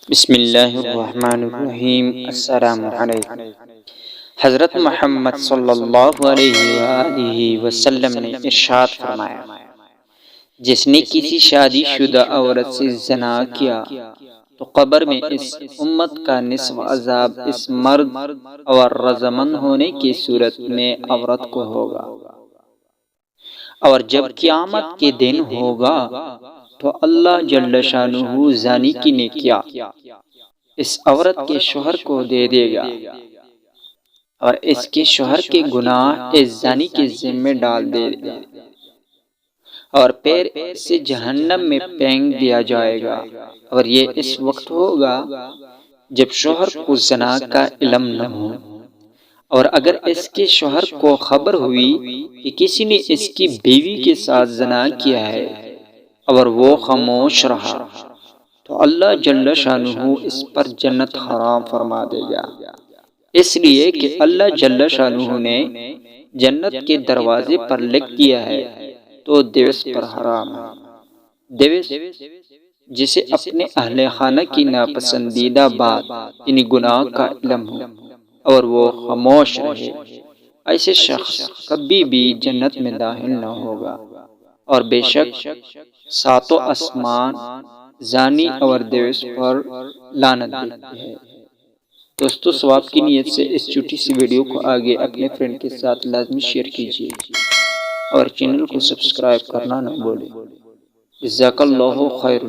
بسم اللہ الرحمن الرحیم۔ السلام علیکم۔ حضرت محمد صلی اللہ علیہ وآلہ وسلم نے ارشاد فرمایا، جس نے کسی شادی شدہ عورت سے زنا کیا تو قبر میں اس امت کا نصف عذاب اس مرد اور رضامند ہونے کی صورت میں عورت کو ہوگا، اور جب قیامت کے دن ہوگا تو اللہ جل شانہ زانی کی نیکیاں اس عورت کے شوہر کو دے دے گا اور اس کے شوہر کے گناہ اس زانی کے ذمہ ڈال دے گا، اور پھر اسے جہنم میں پھینک دیا جائے گا، اور یہ اس وقت ہوگا جب شوہر کو زنا کا علم نہ ہو، اور اگر اس کے شوہر کو خبر ہوئی کہ کسی نے اس کی بیوی کے ساتھ زنا کیا ہے اور وہ خاموش رہا تو اللہ جل شانہ اس پر جنت حرام فرما دے گا، اس لیے کہ اللہ جل شانہ نے جنت کے دروازے پر لکھ دیا ہے تو دیوس پر حرام ہے۔ دیوس جسے اپنے اہل خانہ کی ناپسندیدہ بات یعنی گناہ کا علم ہو اور وہ خاموش رہے، ایسے شخص کبھی بھی جنت میں داخل نہ ہوگا، اور بے شک ساتوں آسمان زانی اور دیوس پر لعنت دیتے ہیں۔ دوستو، ثواب کی نیت سے اس چھوٹی سی ویڈیو کو آگے اپنے فرینڈ کے ساتھ لازمی شیئر کیجیے اور چینل کو سبسکرائب کرنا نہ بھولیں۔ جزاک اللہ خیر۔